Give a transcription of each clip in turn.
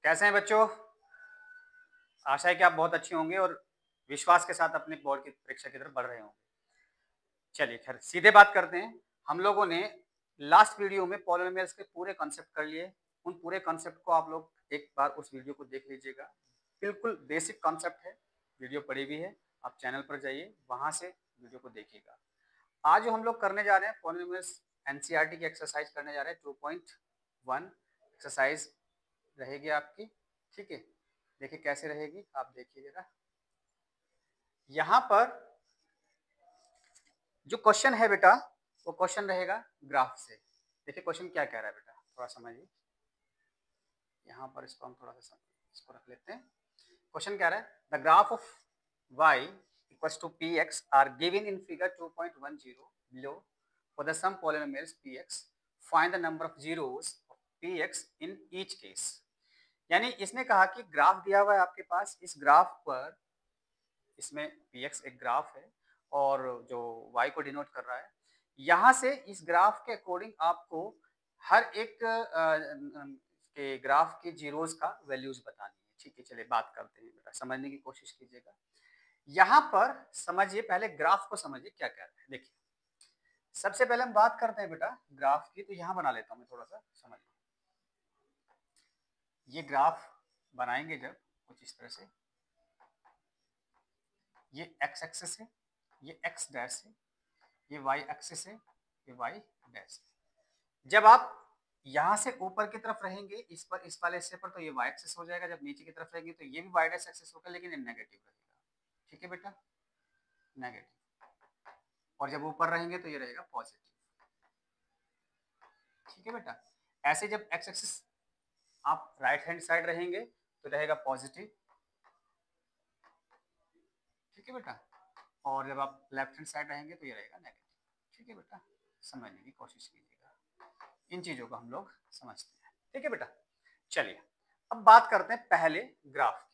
कैसे हैं बच्चों? आशा है कि आप बहुत अच्छे होंगे और विश्वास के साथ अपने बोर्ड की परीक्षा की तरफ बढ़ रहे होंगे। चलिए खैर सीधे बात करते हैं। हम लोगों ने लास्ट वीडियो में पॉलिनोमियल्स के पूरे कॉन्सेप्ट कर लिए। उन पूरे कॉन्सेप्ट को आप लोग एक बार उस वीडियो को देख लीजिएगा। बिल्कुल बेसिक कॉन्सेप्ट है, वीडियो पड़ी हुई है, आप चैनल पर जाइए, वहाँ से वीडियो को देखिएगा। आज जो हम लोग करने जा रहे हैं पॉलिनोमियल्स एनसीईआरटी की एक्सरसाइज करने जा रहे हैं 2.1 एक्सरसाइज रहेगी आपकी। ठीक है, देखिए कैसे रहेगी, आप देखिए जरा। यहाँ पर जो क्वेश्चन है बेटा, वो क्वेश्चन रहेगा ग्राफ से। देखिए क्वेश्चन क्या कह रहा है बेटा, थोड़ा समझिए। यहाँ पर इसको हम थोड़ा सा इसको रख लेते हैं। क्वेश्चन क्या रहा है, the graph of y equals to px are given in figure 2.10 below for the some polynomials px find the number of zeros of px in each case. यानी इसने कहा कि ग्राफ दिया हुआ है आपके पास, इस ग्राफ पर इसमें px एक ग्राफ है और जो y को डिनोट कर रहा है। यहाँ से इस ग्राफ के अकॉर्डिंग आपको हर एक के ग्राफ के जीरोस का वैल्यूज बतानी है। ठीक है, चलिए बात करते हैं बेटा, समझने की कोशिश कीजिएगा। यहाँ पर समझिए, पहले ग्राफ को समझिए क्या कह रहा है। देखिए सबसे पहले हम बात करते हैं बेटा ग्राफ की, तो यहाँ बना लेता हूँ मैं, थोड़ा सा समझ लो। ये ग्राफ बनाएंगे जब कुछ इस तरह से, ये एक्स एक्सिस है, ये एक्स डैश है, ये वाई एक्सिस है, ये वाई डैश है। जब आप यहाँ से ऊपर की तरफ रहेंगे इस पर, इस वाले हिस्से पर, तो ये वाई एक्सिस हो जाएगा। जब नीचे की तरफ रहेंगे तो ये भी वाई डैश एक्सिस होगा, लेकिन ये नेगेटिव रहेगा। ठीक है बेटा, नेगेटिव। और जब ऊपर रहेंगे तो ये रहेगा पॉजिटिव। ठीक है बेटा, ऐसे जब एक्स एक्सिस आप राइट हैंड साइड रहेंगे तो रहेगा पॉजिटिव। ठीक है बेटा, और जब आप लेफ्ट हैंड साइड रहेंगे तो ये रहेगा नेगेटिव। ठीक है बेटा, समझने की कोशिश कीजिएगा, इन चीजों को हम लोग समझते हैं। ठीक है बेटा, चलिए अब बात करते हैं पहले ग्राफ की।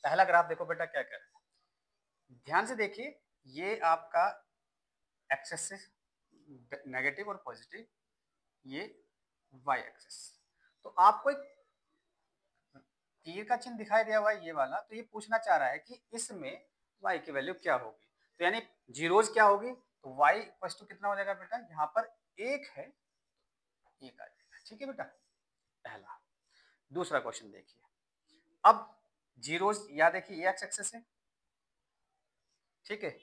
पहला ग्राफ देखो बेटा क्या कर रहा है, ध्यान से देखिए। ये आपका एक्स एक्सिस नेगेटिव और पॉजिटिव, ये वाई एक्सिस। तो आपको एक तीर का चिन्ह दिखाई दिया हुआ है ये वाला, तो ये पूछना चाह रहा है कि इसमें y की वैल्यू क्या होगी। तो यानी जीरोज क्या होगी, तो y इक्वल टू कितना हो जाएगा बेटा, यहाँ पर एक है, एक आ जाएगा। ठीक है बेटा, पहला। दूसरा क्वेश्चन देखिए, अब जीरोज या देखिए ये एक्स एक्सिस है, ठीक है,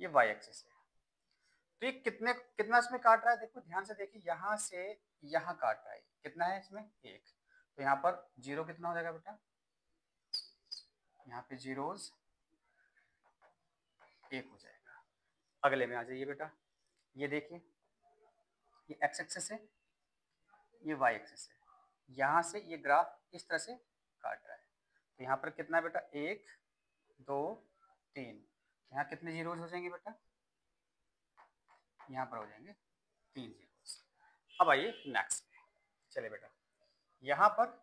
ये वाई एक्सिस है। तो ये कितना इसमें काट रहा है, देखो ध्यान से देखिए, यहाँ से यहाँ काट रहा है, कितना है इसमें, एक। तो यहाँ पर जीरो कितना हो जाएगा बेटा, यहाँ पे जीरोज एक हो जाएगा। अगले में आ जाइए बेटा, ये देखिए, ये एक्स एक्सिस है, ये वाई एक्सिस है। यहाँ से ये ग्राफ इस तरह से काट रहा है, तो यहाँ पर कितना है बेटा, एक, दो, तीन। यहाँ कितने जीरोज हो जाएंगे बेटा, यहाँ पर हो जाएंगे तीन जीरोज। अब आइए नेक्स्ट में, चलिए बेटा, यहाँ पर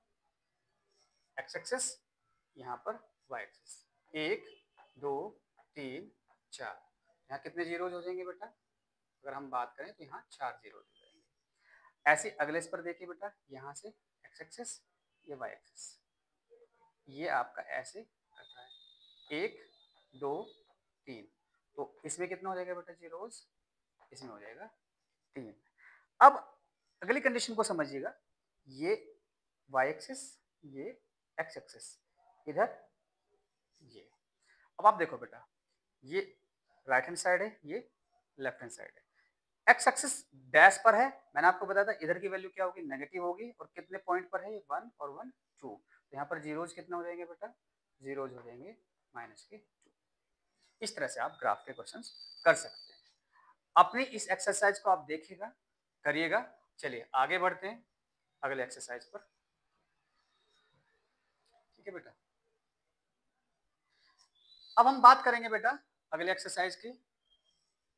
एक्स एक्सिस, यहाँ पर वाई एक्सिस, एक, दो, तीन, चार। यहाँ कितने जीरोज हो जाएंगे बेटा, अगर हम बात करें तो यहाँ चार जीरोज हो जाएंगे। ऐसे अगले इस पर देखिए बेटा, यहाँ से एक्स एक्सिस, ये वाई एक्सिस, ये आपका ऐसे कट रहा है, एक, दो, तीन। तो इसमें कितना हो जाएगा बेटा जीरोज, इसमें हो जाएगा तीन। अब अगली कंडीशन को समझिएगा, ये वाई एक्सिस, ये एक्स एक्सिस, इधर ये। अब आप देखो बेटा, ये राइट हैंड साइड है, ये लेफ्ट हैंड साइड है। एक्स एक्सिस डैश पर है, मैंने आपको बताया था इधर की वैल्यू क्या होगी, नेगेटिव होगी। और कितने पॉइंट पर है, ये वन और वन, टू। तो यहाँ पर जीरोज कितना हो जाएंगे बेटा, जीरोज हो जाएंगे माइनस के टू। इस तरह से आप ग्राफ के क्वेश्चन कर सकते हैं। अपनी इस एक्सरसाइज को आप देखिएगा, करिएगा। चलिए आगे बढ़ते हैं अगले एक्सरसाइज पर। ठीक है बेटा, अब हम बात करेंगे बेटा अगले एक्सरसाइज की।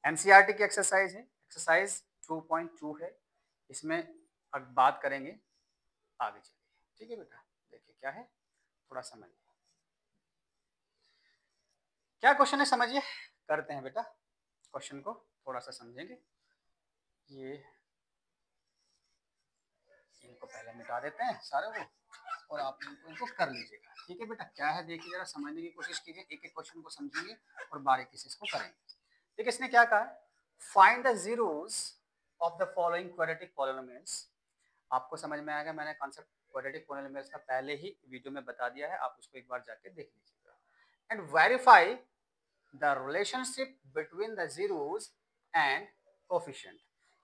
एनसीईआरटी की एक्सरसाइज है, एक्सरसाइज 2.2 है। इसमें अब बात करेंगे आगे, चलिए। ठीक है बेटा, देखिए क्या है, थोड़ा समझिए क्या क्वेश्चन है, समझिए। करते हैं बेटा क्वेश्चन को, थोड़ा सा समझेंगे। ये इनको पहले मिटा मिटा देते हैं सारे को और आप इनको कर लीजिएगा। ठीक है बेटा, क्या है देखिए, जरा समझने की कोशिश कीजिए, एक एक क्वेश्चन को समझेंगे और बारीकी से इसको करेंगे। ठीक है, इसने क्या कहा, find the zeros of the following quadratic polynomials. आपको समझ में आएगा, मैंने कॉन्सेप्ट क्वाड्रेटिक पॉलिनोमियल्स का पहले ही वीडियो में बता दिया है, आप उसको एक बार जाके देख लीजिएगा। And verify the relationship between the zeros and coefficient.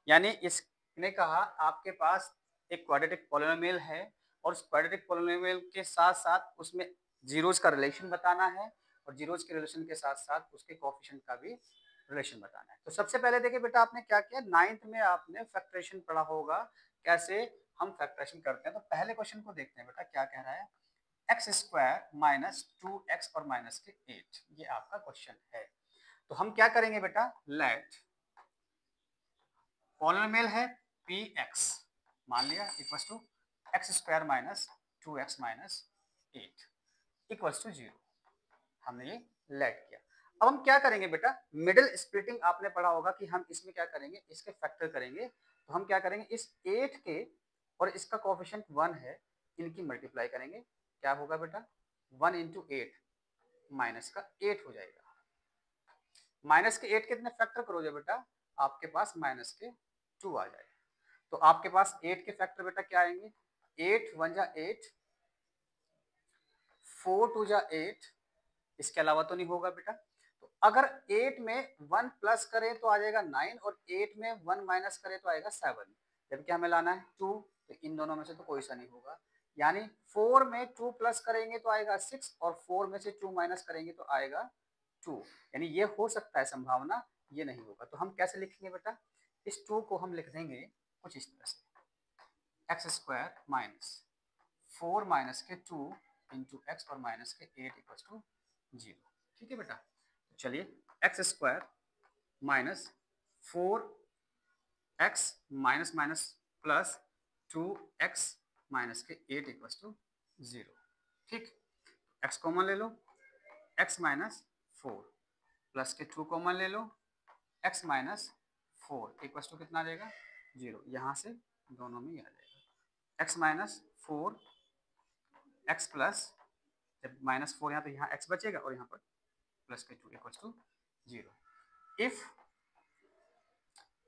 यानी इसने कहा आपके पास एक क्वाड्रेटिक पॉलिनोमियल है और उस क्वाड्रेटिक पॉलिनोमियल के साथ साथ उसमें जीरोस का रिलेशन बताना है और जीरोस के रिलेशन के साथ साथ उसके कोफिशिएंट का भी रिलेशन बताना है। तो सबसे पहले देखिए बेटा, आपने क्या किया, 9th में आपने फैक्टरेशन पढ़ा होगा, कैसे हम फैक्टरेशन करते हैं। तो पहले क्वेश्चन को देखते हैं बेटा, क्या कह रहा है, एक्स स्क्वायर माइनस 2x और माइनस के 8, ये आपका क्वेश्चन है। तो हम क्या करेंगे बेटा, लेट पॉलिनोमियल है px, मान लिया, equals to x square minus 2x minus 8 equals to 0। हमने ये लेट किया। अब हम क्या करेंगे बेटा, मिडिल स्प्लिटिंग आपने पढ़ा होगा कि हम इसमें क्या करेंगे, इसके फैक्टर करेंगे। तो हम क्या करेंगे, इस 8 के और इसका कोएफिशिएंट 1 है, इनकी मल्टीप्लाई करेंगे। क्या होगा बेटा, 1 इंटू 8 माइनस का 8 हो जाएगा। माइनस के 8 कितने फैक्टर करोगे बेटा, आपके पास माइनस के 2 आ जाएगा। तो आपके पास 8 के फैक्टर बेटा क्या आएंगे, 8 1 जा 8, 4 2 जा 8, इसके अलावा तो नहीं होगा बेटा। तो अगर 8 में 1 प्लस करें तो आ जाएगा 9 और 8 में 1 माइनस करें तो आएगा 7, जबकि हमें लाना है 2, तो इन दोनों में से तो कोई सा नहीं होगा। यानी 4 में 2 प्लस करेंगे तो आएगा 6 और 4 में से 2 माइनस करेंगे तो आएगा 2। यानी ये हो सकता है संभावना, ये नहीं होगा। तो हम कैसे लिखेंगे बेटा, इस 2 को हम लिख देंगे कुछ इस तरह से, एक्स स्क्वायर माइनस 4 माइनस के 2 इंटू एक्स और माइनस के 8 इक्वल टू 0। ठीक है बेटा, तो चलिए x square minus 4x minus minus plus 2x minus के 8 इक्वल टू 0। ठीक, x कॉमन ले लो, x माइनस 4 प्लस के 2 कॉमन ले लो, x माइनस 4 इक्वल टू कितना आ जाएगा, 0। यहाँ से दोनों में ही आ जाएगा, x माइनस 4 x प्लस, जब माइनस 4 यहाँ तो यहाँ x बचेगा और यहाँ पर प्लस के 2 equal to 0। If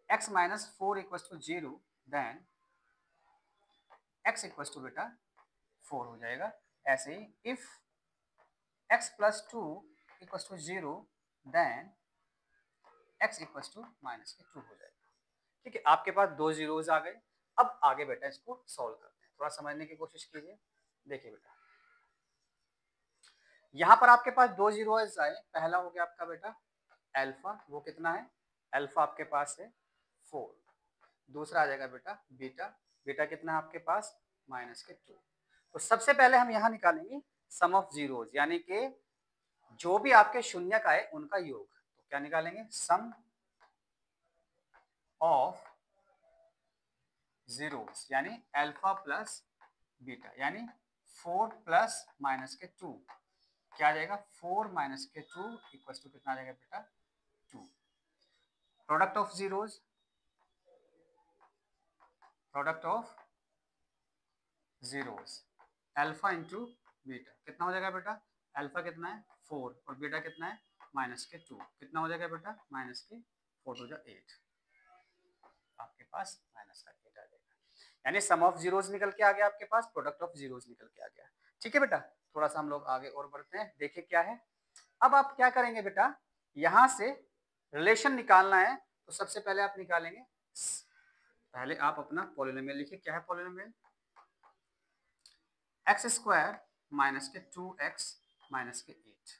x minus 4 equal to 0 then x equal to बेटा 4 हो जाएगा। ऐसे ही if x plus 2 equal to 0 then x equal to minus के 2 हो जाएगा। ठीक है, आपके पास दो जीरोज आ गए। अब आगे बेटा इसको सॉल्व करते हैं, थोड़ा समझने की कोशिश कीजिए। देखिए बेटा, यहाँ पर आपके पास दो जीरोज आए। पहला हो गया आपका बेटा अल्फा, वो कितना है, अल्फा आपके पास है 4। दूसरा आ जाएगा बेटा बीटा, बीटा कितना है आपके पास, माइनस के 2। तो सबसे पहले हम यहाँ निकालेंगे सम ऑफ जीरोज, यानी कि जो भी आपके शून्यक आए उनका योग। तो क्या निकालेंगे, सम ऑफ जीरोज, यानी अल्फा प्लस बीटा, यानी 4 प्लस माइनस के 2 क्या आ जाएगा, 4 माइनस के 2 इक्वल टू कितना आ जाएगा बेटा 2। Product of zeros, product of zeros alpha into beta कितना हो जाएगा बेटा, अल्फा कितना है 4 और बीटा कितना है माइनस के 2, कितना हो जाएगा बेटा माइनस के 4 टू जा 8, आपके पास माइनस का 8 आ जाएगा। यानी सम ऑफ जीरोस निकल के आ गया आपके पास, प्रोडक्ट ऑफ जीरोस निकल के आ गया। ठीक है बेटा, थोड़ा सा हम लोग आगे और बढ़ते हैं, देखिए क्या है। अब आप क्या करेंगे बेटा, यहां से रिलेशन निकालना है। तो सबसे पहले आप निकालेंगे, पहले आप अपना पॉलिनोमियल लिखिए। क्या है पॉलिनोमियल, एक्स स्क्वायर माइनस के 2x माइनस के 8।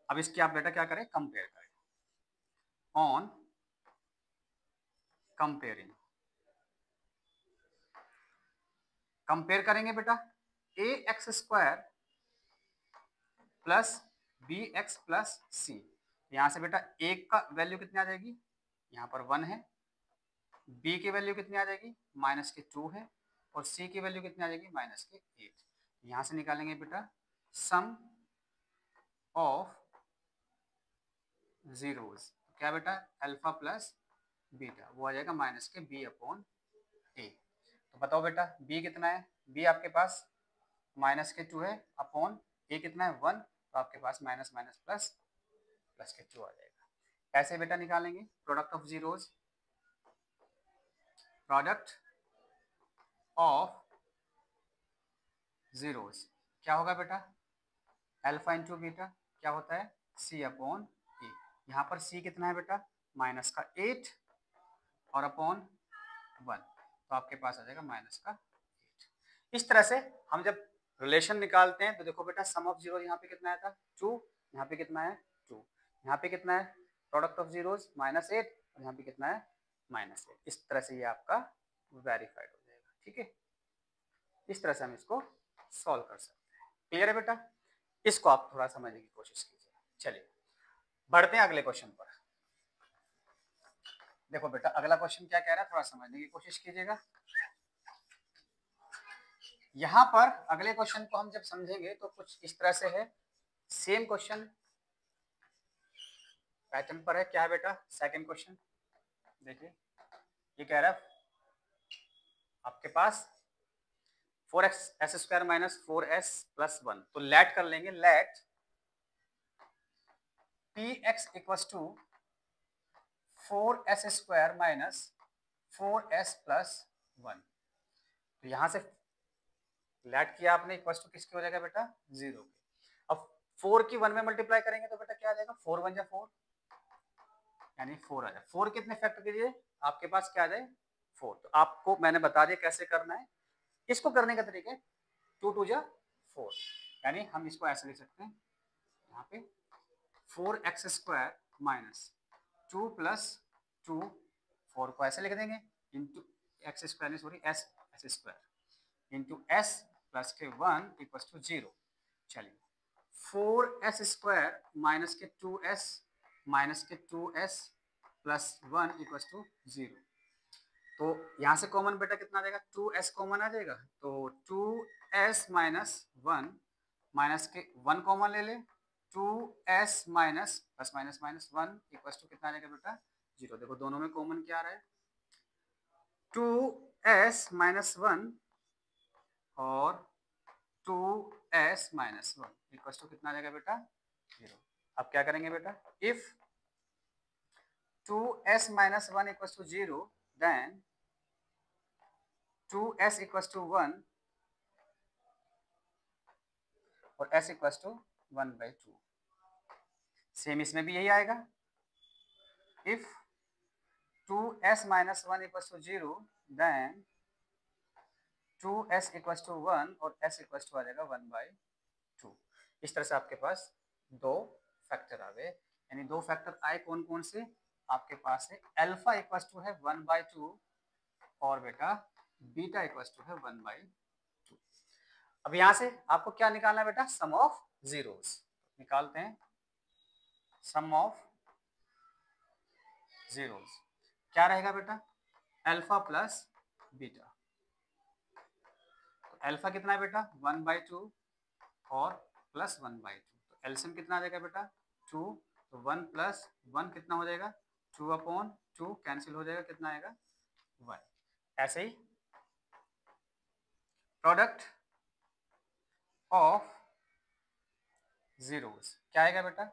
अब इसकी आप बेटा क्या करें, कंपेयर करें। ऑन कंपेयरिंग, कंपेयर करेंगे बेटा A X square plus B X plus C. यहां से बेटा ए का वैल्यू कितनी आ जाएगी, यहाँ पर 1 है, बी की वैल्यू कितनी आ जाएगी माइनस के 2 है, और सी की वैल्यू कितनी आ जाएगी माइनस के 8। यहां से निकालेंगे बेटा सम ऑफ जीरोस, क्या बेटा अल्फा प्लस बीटा, वो आ जाएगा माइनस के बी अपॉन ए। तो बताओ बेटा b कितना है, b आपके पास माइनस के 2 है अपॉन a कितना है 1, तो आपके पास माइनस माइनस प्लस प्लस के 2 आ जाएगा। कैसे बेटा निकालेंगे product of zeros, product of zeros क्या होगा बेटा, अल्फा इंटू बीटा क्या होता है c अपॉन ए। यहाँ पर c कितना है बेटा माइनस का 8 और अपॉन 1, तो आपके पास आ जाएगा माइनस का 8। इस तरह से हम जब रिलेशन निकालते हैं तो देखो बेटा सम ऑफ जीरो यहाँ पे कितना आया था 2, यहाँ पे कितना है 2, यहाँ पे कितना है प्रोडक्ट ऑफ जीरोज -8 और यहाँ पे कितना है -8। इस तरह से ये आपका वेरीफाइड हो जाएगा। ठीक है, इस तरह से हम इसको सॉल्व कर सकते हैं। क्लियर है बेटा, इसको आप थोड़ा समझने की कोशिश कीजिए। चलिए बढ़ते हैं अगले क्वेश्चन पर। देखो बेटा अगला क्वेश्चन क्या कह रहा है, थोड़ा समझने की कोशिश कीजिएगा। यहां पर अगले क्वेश्चन को हम जब समझेंगे तो कुछ इस तरह से है, सेम क्वेश्चन पैटर्न पर है। क्या है बेटा सेकंड क्वेश्चन, देखिए ये कह रहा है आपके पास 4x² माइनस 4s प्लस 1, तो लेट कर लेंगे, let px equals to 4s² minus 4s plus 1। तो यहां से लेट किया आपने, इक्वल्स टू किसके हो जाएगा बेटा 0 के। अब 4 की 1 में मल्टीप्लाई करेंगे तो बेटा क्या आ जाएगा 4 1 जा 4 यानी 4 आ जाए। 4 कितने फैक्टर कीजिए आपके पास क्या आ जाए 4। तो आपको मैंने बता दिया कैसे करना है। इसको करने का तरीका 2 2 जा 4, यानी हम इसको ऐसे लिख सकते हैं यहाँ पे 4x² माइनस 2 प्लस 2, 4 को ऐसे लिख देंगे into x² sorry s² into s plus के 1 इक्वल टू 0। चलिए 4s² माइनस के 2s माइनस के 2s प्लस 1 इक्वल टू 0। तो यहाँ से कॉमन बेटा कितना आ जाएगा 2s कॉमन आ जाएगा, तो 2s माइनस 1 माइनस के 1 कॉमन ले ले, 2s minus plus minus minus 1 equal to कितना आ जाएगा बेटा 0। देखो दोनों में कॉमन क्या आ रहा है 2s माइनस 1 और 2s माइनस 1 इक्वल टू कितना आ जाएगा बेटा 0। अब क्या करेंगे बेटा, if 2s minus 1 equal to 0 then 2s equal to 1 और s इक्वल टू 1/2। सेम इसमें भी यही आएगा, if 2s minus 1 equal to 0 then 2s equal to 1 और s इक्वल टू आ जाएगा 1/2। इस तरह से आपके पास दो फैक्टर आ गए, यानी दो फैक्टर आए कौन कौन से आपके पास है अल्फा इक्वल टू है 1/2 और बेटा बीटा इक्वल टू है 1/2। अब यहां से आपको क्या निकालना है बेटा सम ऑफ जीरोस निकालते हैं। सम ऑफ जीरोस क्या रहेगा बेटा अल्फा प्लस बीटा। तो अल्फा कितना है बेटा 1/2 और प्लस 1/2, तो एलसीएम कितना आ जाएगा बेटा 2, तो 1 प्लस 1 कितना हो जाएगा 2/2 कैंसिल हो जाएगा, कितना आएगा 1। ऐसे ही प्रोडक्ट ऑफ जीरोस क्या आएगा बेटा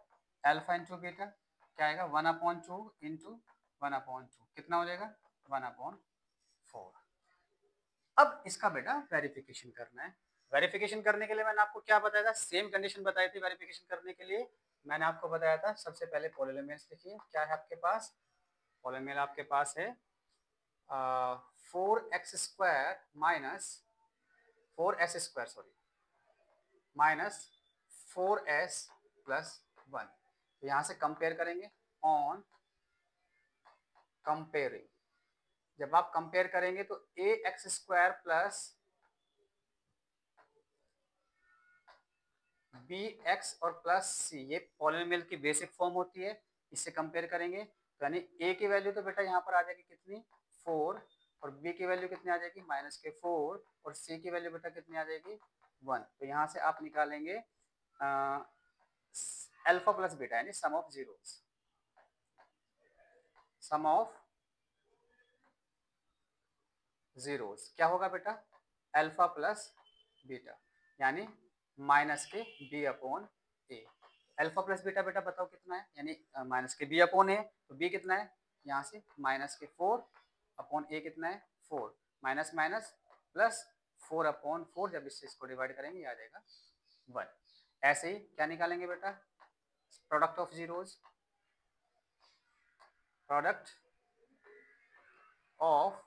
अल्फा इंटू बीटा क्या आएगा 1/2 इंटू 1/2 कितना हो जाएगा 1/4। अब इसका बेटा वेरिफिकेशन करना है। वेरिफिकेशन करने के लिए मैंने आपको क्या बताया था, सेम कंडीशन बताई थी वेरिफिकेशन करने के लिए। मैंने आपको बताया था सबसे पहले पॉलिनोमियल्स लिखिए, क्या है आपके पास पॉलिनोमियल आपके पास है 4x² minus 4s² sorry minus 4s plus 1। तो यहाँ से कंपेयर करेंगे ऑन कंपेयरिंग, जब आप कंपेयर करेंगे तो ax² प्लस bx और प्लस c ये पॉलिनोमियल की बेसिक फॉर्म होती है, इससे कंपेयर करेंगे तो यानी a की वैल्यू तो बेटा यहाँ पर आ जाएगी कितनी 4 और b की वैल्यू कितनी आ जाएगी -4 और c की वैल्यू बेटा कितनी आ जाएगी 1। तो यहाँ से आप निकालेंगे अल्फा प्लस बीटा यानी sum of zeros, sum of zeros क्या होगा बेटा, अल्फा प्लस बीटा, यानी माइनस के B upon A. Alpha plus beta बेटा बताओ कितना है, यानी माइनस के बी अपॉन ए, तो बी कितना है यहाँ से माइनस के 4 अपॉन ए कितना है 4, माइनस माइनस प्लस 4 अपॉन 4, जब इसको डिवाइड करेंगे आ जाएगा 1। ऐसे ही क्या निकालेंगे बेटा, product of zeros, product of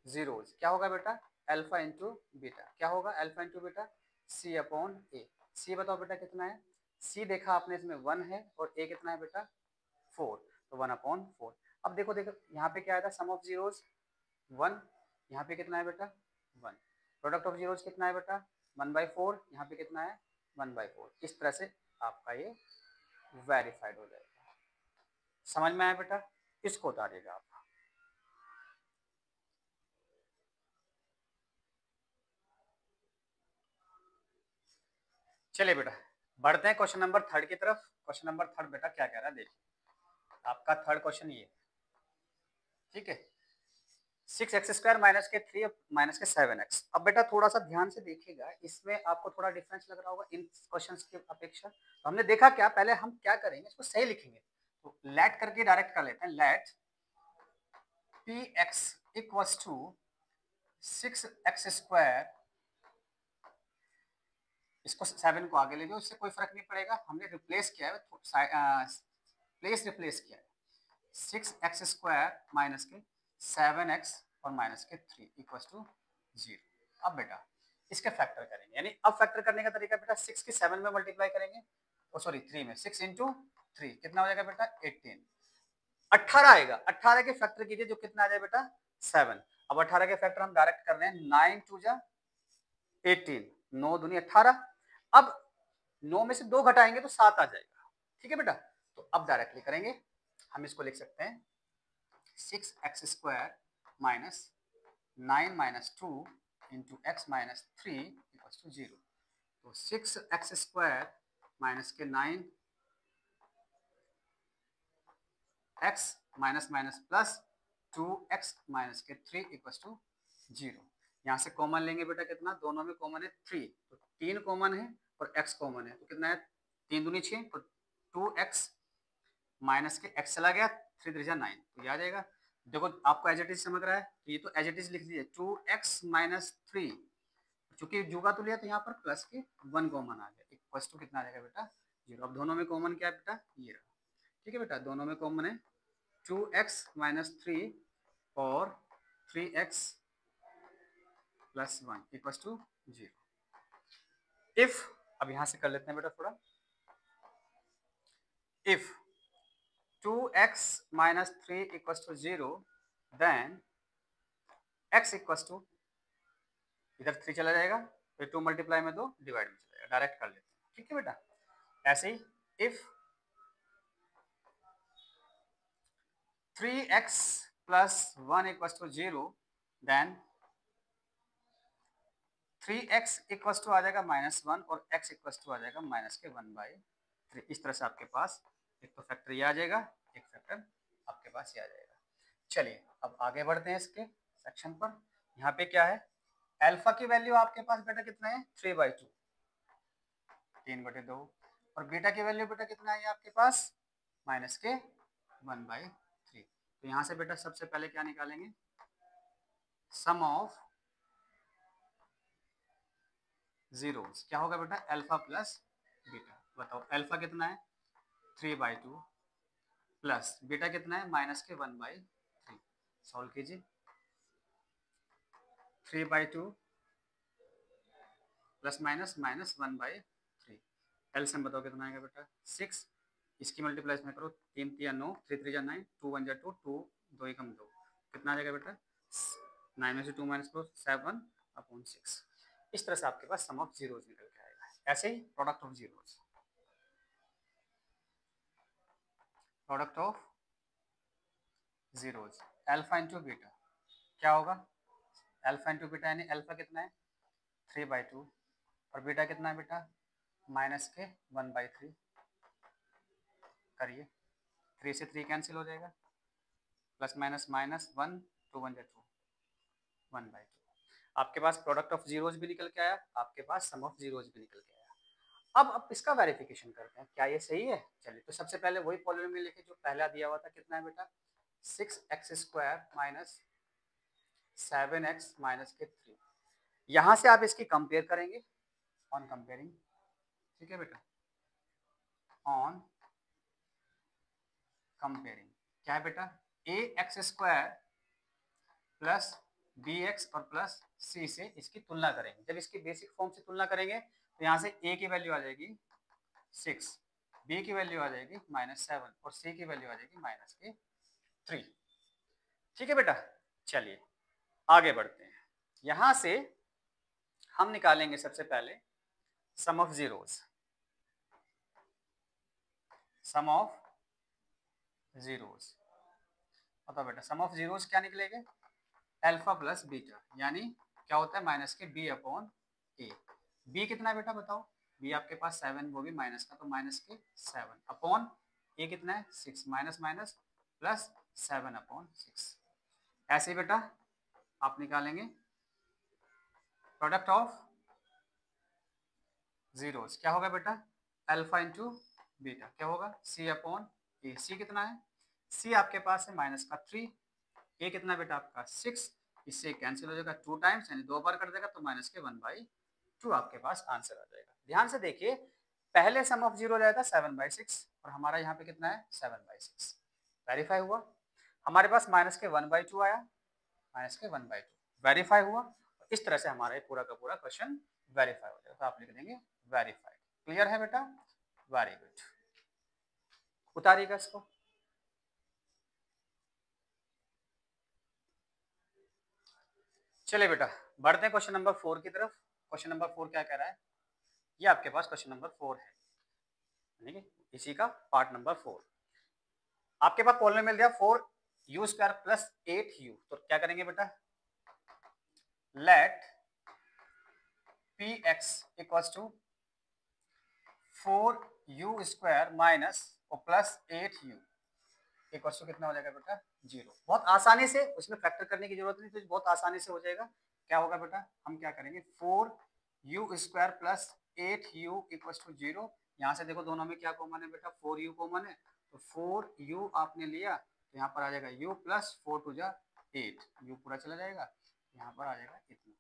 zeros क्या होगा बेटा, अल्फा इंटू बीटा, क्या होगा अल्फा इंटू बीटा, सी अपॉन ए। सी बताओ बेटा कितना है, सी देखा आपने इसमें 1 है और ए कितना है बेटा 4, तो 1 अपॉन 4। अब देखो देखो यहाँ पे क्या आया था, सम ऑफ जीरोज 1, यहाँ पे कितना है बेटा 1, प्रोडक्ट ऑफ जीरोज कितना है बेटा 1/4, यहाँ पे कितना है 1/4। इस तरह से आपका ये वेरीफाइड हो जाएगा। समझ में आया बेटा, इसको उतारिएगा आप। चलिए बेटा बढ़ते हैं क्वेश्चन नंबर 3 की तरफ। क्वेश्चन नंबर 3 बेटा क्या कह रहा है, देखिए आपका थर्ड क्वेश्चन ये, ठीक है, 6x² माइनस के 3 माइनस के 7x। अब बेटा थोड़ा सा ध्यान से देखिएगा, इसमें आपको थोड़ा डिफरेंस लग रहा होगा इन क्वेश्चंस की अपेक्षा। तो हमने देखा क्या, पहले हम क्या करेंगे, इसको सही लिखेंगे, तो लेट करके डायरेक्ट कर लेते हैं, late px equals to 6x², इसको 7 को आगे ले जाओ, इससे कोई फर्क नहीं पड़ेगा, हमने रिप्लेस किया है, प्लेस रिप्लेस किया है, 6x² माइनस के 7x और माइनस के 3 इक्वल्स टू 0। अब बेटा इसके फैक्टर करेंगे, यानी अब फैक्टर करने का तरीका बेटा 6 की 7 में मल्टीप्लाई करेंगे, ओ सॉरी 3 में, 6 इंटू 3 कितना हो जाएगा बेटा 18, 18 आएगा, 18 के फैक्टर कीजिए जो कितना आ जाए बेटा 7। अब 18 के फैक्टर हम डायरेक्ट कर रहे हैं, 9 2 जा 18, 9 दूनी 18, अब 9 में से 2 घटाएंगे तो 7 आ जाएगा, ठीक है बेटा। तो अब डायरेक्टली करेंगे, हम इसको लिख सकते हैं 6x² minus 9 minus 2 into x minus 3 equals to 0। तो 6x² माइनस के 9x minus minus plus 2x minus के 3 इक्वल्स टू 0। यहाँ से कॉमन लेंगे बेटा कितना, दोनों में कॉमन है 3, तो 3 कॉमन है और x कॉमन है, तो कितना है 3 दूनी 6, तो 2x माइनस के x चला गया, 3 3 9, तो ये आ जाएगा। देखो आपको एज इट इज समझ रहा है, तो ये तो एज इट इज लिख दीजिए, 2x माइनस 3, चूंकि जुगा तो लिया तो यहाँ पर प्लस के 1 कॉमन आ गया, इक्वल्स टू कितना आ जाएगा बेटा 0। अब दोनों में कॉमन क्या है बेटा, ये रहा, ठीक है बेटा, दोनों में कॉमन है 2x माइनस 3 और 3x plus 1 equals to 0। If, अब यहाँ से कर लेते हैं बेटा थोड़ा, if 2x minus 3 equals to 0, then x equals to, इधर 3 चला जाएगा, फिर 2 मल्टीप्लाई में 2 डिवाइड में चला जाएगा, डायरेक्ट कर लेते हैं, ठीक है बेटा। ऐसे ही if 3x plus 1 equals to 0, then 3x equals to आ जाएगा -1 और x equals to आ जाएगा माइनस के 1/3। इस तरह से आपके पास एक तो फैक्टर ये आ जाएगा, एक फैक्टर आपके पास ये आ जाएगा। चलिए अब आगे बढ़ते हैं इसके सेक्शन पर। यहाँ पे क्या है, अल्फा की वैल्यू आपके पास बेटा कितना है 3/2, 3/2, और बीटा की वैल्यू बेटा कितना है आपके पास माइनस के 1/3। तो यहाँ से बेटा सबसे पहले क्या निकालेंगे, सम ऑफ जीरोस क्या होगा बेटा, अल्फा प्लस बीटा। बताओ अल्फा कितना है 3/2 प्लस बीटा कितना है माइनस के 1/3। सॉल्व कीजिए, 3/2 प्लस माइनस माइनस 1/3, एलसीएम बताओ कितना आएगा बेटा 6, इसकी मल्टीप्लाई में करो, 3 3 9, 3 3 9, 2 1 2, 2 2 एकम 2, कितना आ जाएगा बेटा 9 में से 2 माइनस करो 7/6। इस तरह से आपके पास सम ऑफ जीरोस निकल के आएगा। ऐसे ही product of zeros, product of zeros alpha into beta क्या होगा, अल्फा इंटू बीटा यानी अल्फा कितना है 3/2 और बीटा कितना है बेटा माइनस के 1/3। करिए, 3 से 3 कैंसिल हो जाएगा, प्लस माइनस माइनस 1 2 1 2, 1/2। आपके पास प्रोडक्ट ऑफ जीरोज भी निकल के आया, आपके पास सम ऑफ जीरोज भी निकल के आया। अब इसका वेरिफिकेशन करते हैं, क्या ये सही है। चलिए, तो सबसे पहले वही पॉलिनोमियल लिखे जो पहला दिया हुआ था। कितना है बेटा, 6x² माइनस 7x माइनस के 3। यहां से आप इसकी कंपेयर करेंगे, ऑन कंपेयरिंग, ठीक है बेटा, ऑन कंपेयरिंग क्या है बेटा, ax² प्लस bx और प्लस c से इसकी तुलना करेंगे। जब इसकी बेसिक फॉर्म से तुलना करेंगे तो यहाँ से a की वैल्यू आ जाएगी 6, b की वैल्यू आ जाएगी -7 और c की वैल्यू आ जाएगी -3। ठीक है बेटा, चलिए आगे बढ़ते हैं। यहां से हम निकालेंगे सबसे पहले sum of zeros. Sum of zeros बताओ बेटा, सम ऑफ जीरोज क्या निकलेगा, अल्फा प्लस बीटा, यानी क्या होता है माइनस के b अपॉन ए। b कितना है बेटा बताओ, b आपके पास 7, वो भी माइनस का, तो माइनस के 7 अपॉन a कितना है 6, माइनस माइनस प्लस 7 अपॉन 6। ऐसे बेटा आप निकालेंगे प्रोडक्ट ऑफ जीरोस, क्या होगा बेटा, अल्फा इंटू बीटा, क्या होगा c अपॉन ए। c कितना है, c आपके पास है माइनस का 3, a कितना बेटा आपका 6, इससे कैंसिल हो जाएगा 2 टाइम्स, यानी 2 बार कर देगा तो माइनस के 1/2 आपके पास आंसर आ जाएगा। ध्यान से देखिए, पहले सम ऑफ जीरो जाएगा 7/6 और हमारा यहाँ पे कितना है 7/6। वेरीफाई हुआ, हमारे पास माइनस के 1/2 आया, माइनस के 1/2 वेरीफाई हुआ। इस तरह से हमारा पूरा का पूरा क्वेश्चन वेरीफाई हो जाएगा, तो आप लिख देंगे वेरीफाइड। क्लियर है बेटा, वेरी गुड। उतारिएगा इसको। चलिए बेटा बढ़ते हैं क्वेश्चन नंबर 4 की तरफ। क्वेश्चन नंबर 4 क्या कह रहा है, ये आपके पास क्वेश्चन नंबर 4 है, ठीक है, इसी का पार्ट नंबर 4। आपके पास पॉलिनोमियल दिया 4u² प्लस 8u, तो क्या करेंगे बेटा, let px equals to 4u² minus और प्लस 8u इक्वल्स टू कितना हो जाएगा बेटा 0। बहुत आसानी से, उसमें फैक्टर करने की जरूरत नहीं, तो बहुत आसानी से हो जाएगा। क्या होगा बेटा, हम क्या करेंगे 4u² plus 8u equals to 0। यहाँ से देखो दोनों में क्या कॉमन है बेटा, 4u कॉमन है, तो 4u आपने लिया तो यहाँ पर आ जाएगा u प्लस 4 टू जा 8, u पूरा चला जाएगा, यहाँ पर आ जाएगा इतना।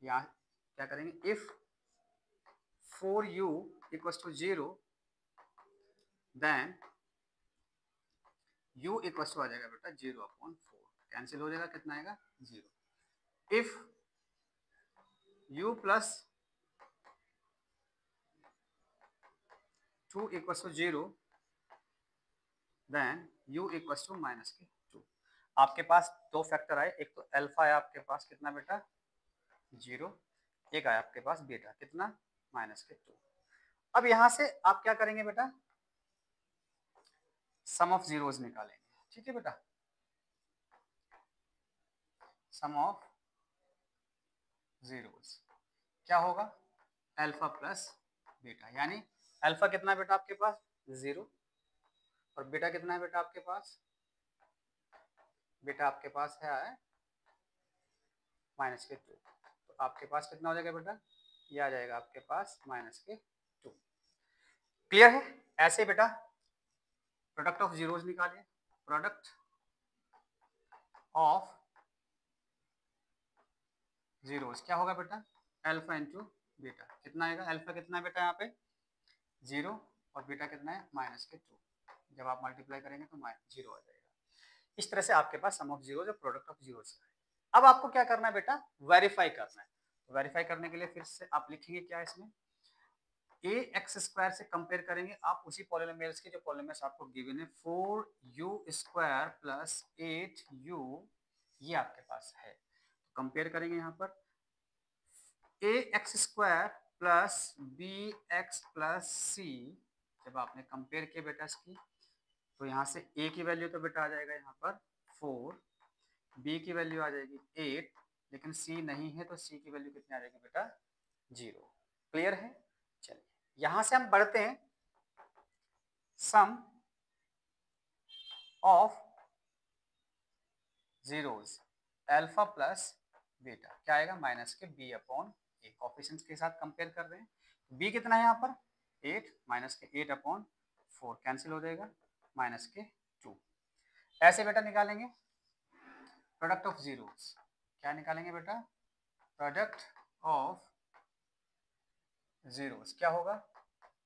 यहाँ क्या करेंगे, if 4u equals to 0 then u equals to आ जाएगा बेटा 0/4, कैंसिल हो जाएगा, कितना आएगा 0। If u plus 2 equals to 0 then u equals to -2। आपके पास दो फैक्टर आए, एक तो अल्फा है आपके पास कितना बेटा 0, एक आया आपके पास बीटा कितना -2। अब यहां से आप क्या करेंगे बेटा, सम ऑफ जीरोज निकालेंगे, ठीक है बेटा, सम ऑफ जीरोज क्या होगा, अल्फा प्लस बीटा, यानी अल्फा कितना है बेटा आपके पास 0 और बीटा कितना है बेटा आपके पास, बेटा आपके पास है -2, तो आपके पास कितना हो जाएगा बेटा, ये आ जाएगा आपके पास -2। क्लियर है। ऐसे बेटा प्रोडक्ट ऑफ जीरोज निकालिए, प्रोडक्ट ऑफ जीरोज क्या होगा बेटा, अल्फा इंटू बीटा, कितना आएगा, अल्फा कितना है बेटा यहाँ पे 0 और बीटा कितना है -2, जब आप मल्टीप्लाई करेंगे तो 0 आ जाएगा। इस तरह से आपके पास सम ऑफ जीरोज और प्रोडक्ट ऑफ जीरोज है। अब आपको क्या करना है बेटा, वेरीफाई करना है। तो वेरीफाई करने के लिए फिर से आप लिखेंगे क्या, इसमें ax² से कंपेयर करेंगे आप उसी पॉलिनोमियल्स के जो पॉलिनोमियल्स आपको गिवन है, 4u² प्लस 8u, ये आपके पास है, कंपेयर करेंगे यहाँ पर ax² plus bx plus c। जब आपने कंपेयर किया बेटा इसकी, तो यहाँ से a की वैल्यू तो बेटा आ जाएगा यहाँ पर 4, b की वैल्यू आ जाएगी 8, लेकिन c नहीं है तो c की वैल्यू कितनी आ जाएगी बेटा 0। क्लियर है। चलिए यहां से हम बढ़ते हैं sum of zeros, alpha plus beta क्या आएगा माइनस के बी अपॉन ए, कोफिशिएंट्स के साथ कंपेयर कर रहे हैं। बी कितना है यहाँ पर 8 माइनस के 8 अपॉन 4 कैंसिल हो जाएगा माइनस के 2। ऐसे बेटा निकालेंगे प्रोडक्ट ऑफ जीरोस, क्या निकालेंगे बेटा प्रोडक्ट ऑफ जीरोस क्या होगा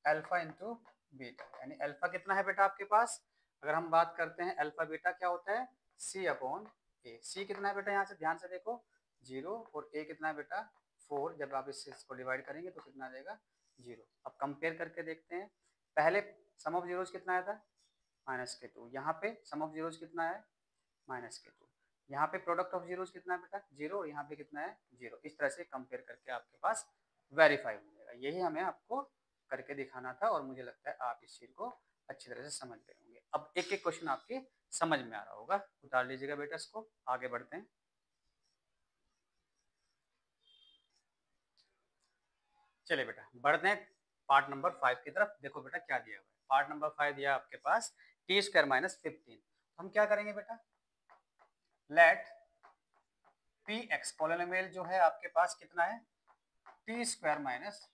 अल्फा इंटू बीटा, यानी अल्फा कितना है बेटा आपके पास, अगर हम बात करते हैं अल्फा बीटा क्या होता है सी अपॉन ए। सी कितना है बेटा यहाँ से ध्यान से देखो 0 और ए कितना है बेटा 4, जब आप इसको डिवाइड करेंगे तो कितना आ जाएगा 0। अब कंपेयर करके देखते हैं, पहले सम ऑफ जीरोस कितना आया था माइनस के 2, यहाँ पे सम ऑफ जीरोस कितना है माइनस के 2, यहाँ पे प्रोडक्ट ऑफ जीरोस कितना है बेटा 0 और यहाँ पे कितना है 0। इस तरह से कंपेयर करके आपके पास वेरीफाई हो जाएगा। यही हमें आपको करके दिखाना था और मुझे लगता है आप इस चीज को अच्छी तरह से समझ गए होंगे। अब एक एक क्वेश्चन आपके समझ में आ रहा होगा, उतार लीजिएगा बेटा इसको, आगे बढ़ते हैं। चलिए बेटा बढ़ते हैं पार्ट नंबर 5 की तरफ। देखो बेटा क्या दिया हुआ है, पार्ट नंबर 5 दिया आपके पास टी स्क्वायर माइनस 15। हम क्या करेंगे बेटा लेट पी एक्स पॉलिनोमियल जो है आपके पास कितना है t square minus